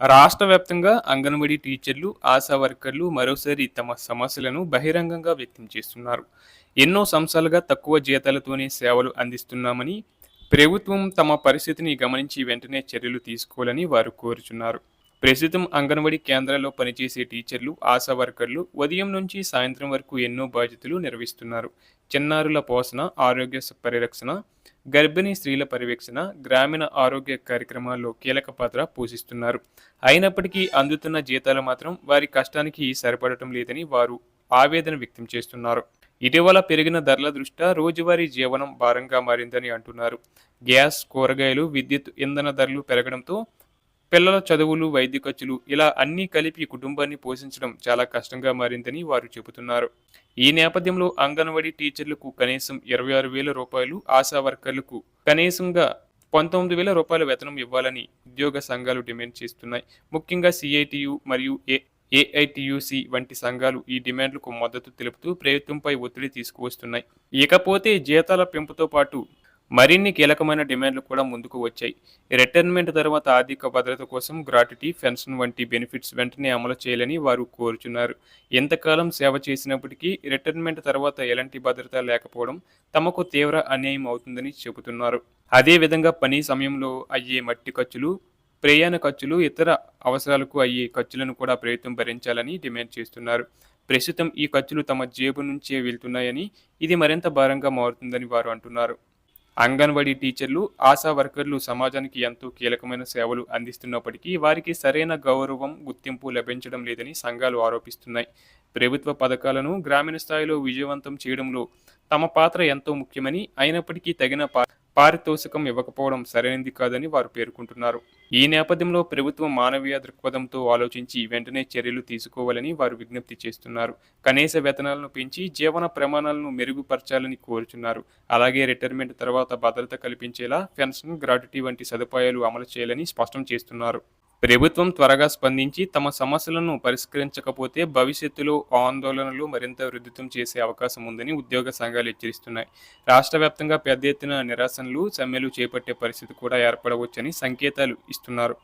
రాష్ట్ర వ్యాప్తంగా అంగన్వాడీ టీచర్లు, ఆశా వర్కర్లు మరోసారి తమ సమస్యలను బహిరంగంగా వ్యక్తం చేస్తున్నారు. ఎన్నో సంవత్సరాలుగా తక్కువ జీతాలతోనే సేవలు అందిస్తున్నామని, ప్రభుత్వం తమ పరిస్థితిని గమనించి వెంటనే చర్యలు తీసుకోవాలని వారు కోరుచున్నారు. ప్రస్తుతం అంగన్వాడీ కేంద్రాల్లో పనిచేసే టీచర్లు, ఆశా వర్కర్లు ఉదయం నుంచి సాయంత్రం వరకు ఎన్నో బాధ్యతలు నిర్వహిస్తున్నారు. చిన్నారుల పోషణ, ఆరోగ్య పరిరక్షణ, గర్భిణీ స్త్రీల పర్యవేక్షణ, గ్రామీణ ఆరోగ్య కార్యక్రమాల్లో కీలక పాత్ర పోషిస్తున్నారు. అయినప్పటికీ అందుతున్న జీతాలు మాత్రం వారి కష్టానికి సరిపడటం లేదని వారు ఆవేదన వ్యక్తం చేస్తున్నారు. ఇటీవల పెరిగిన ధరల దృష్ట్యా రోజువారీ జీవనం భారంగా మారిందని అంటున్నారు. గ్యాస్, కూరగాయలు, విద్యుత్, ఇంధన ధరలు పెరగడంతో పిల్లల చదువులు, వైద్య ఖర్చులు ఇలా అన్నీ కలిపి కుటుంబాన్ని పోషించడం చాలా కష్టంగా మారిందని వారు చెబుతున్నారు. ఈ నేపథ్యంలో అంగన్వాడీ టీచర్లకు కనీసం 26,000 రూపాయలు, ఆశా వర్కర్లకు కనీసంగా 19,000 రూపాయల వేతనం ఇవ్వాలని ఉద్యోగ సంఘాలు డిమాండ్ చేస్తున్నాయి. ముఖ్యంగా సిఐటియు మరియు ఏఐటియుసి వంటి సంఘాలు ఈ డిమాండ్లకు మద్దతు తెలుపుతూ ప్రభుత్వంపై ఒత్తిడి తీసుకువస్తున్నాయి. ఇకపోతే జీతాల పెంపుతో పాటు మరిన్ని కీలకమైన డిమాండ్లు కూడా ముందుకు వచ్చాయి. రిటైర్మెంట్ తర్వాత ఆర్థిక భద్రత కోసం గ్రాట్యుటీ, పెన్షన్ వంటి బెనిఫిట్స్ వెంటనే అమలు చేయాలని వారు కోరుచున్నారు. ఎంతకాలం సేవ చేసినప్పటికీ రిటైర్మెంట్ తర్వాత ఎలాంటి భద్రత లేకపోవడం తమకు తీవ్ర అన్యాయం అవుతుందని చెబుతున్నారు. అదేవిధంగా పని సమయంలో అయ్యే మట్టి ఖర్చులు, ప్రయాణ ఖర్చులు, ఇతర అవసరాలకు అయ్యే ఖర్చులను కూడా ప్రభుత్వం భరించాలని డిమాండ్ చేస్తున్నారు. ప్రస్తుతం ఈ ఖర్చులు తమ జేబు నుంచే వెళ్తున్నాయని, ఇది మరింత భారంగా మారుతుందని వారు అంటున్నారు. అంగన్వాడీ టీచర్లు, ఆశా వర్కర్లు సమాజానికి ఎంతో కీలకమైన సేవలు అందిస్తున్నప్పటికీ వారికి సరైన గౌరవం, గుర్తింపు లభించడం లేదని సంఘాలు ఆరోపిస్తున్నాయి. ప్రభుత్వ పథకాలను గ్రామీణ స్థాయిలో విజయవంతం చేయడంలో తమ పాత్ర ఎంతో ముఖ్యమని, అయినప్పటికీ తగిన పారితోషికం ఇవ్వకపోవడం సరైనది కాదని వారు పేర్కొంటున్నారు. ఈ నేపథ్యంలో ప్రభుత్వం మానవీయ దృక్పథంతో ఆలోచించి వెంటనే చర్యలు తీసుకోవాలని వారు విజ్ఞప్తి చేస్తున్నారు. కనీస వేతనాలను పెంచి జీవన ప్రమాణాలను మెరుగుపరచాలని కోరుచున్నారు. అలాగే రిటైర్మెంట్ తర్వాత భద్రత కల్పించేలా పెన్షన్, గ్రాట్యుటీ వంటి సదుపాయాలు అమలు చేయాలని స్పష్టం చేస్తున్నారు. ప్రభుత్వం త్వరగా స్పందించి తమ సమస్యలను పరిష్కరించకపోతే భవిష్యత్తులో ఆందోళనలు మరింత ఉధృతం చేసే అవకాశం ఉందని ఉద్యోగ సంఘాలు హెచ్చరిస్తున్నాయి. రాష్ట్ర వ్యాప్తంగా పెద్ద ఎత్తున నిరసనలు, సమ్మెలు చేపట్టే పరిస్థితి కూడా ఏర్పడవచ్చని సంకేతాలు ఇస్తున్నారు.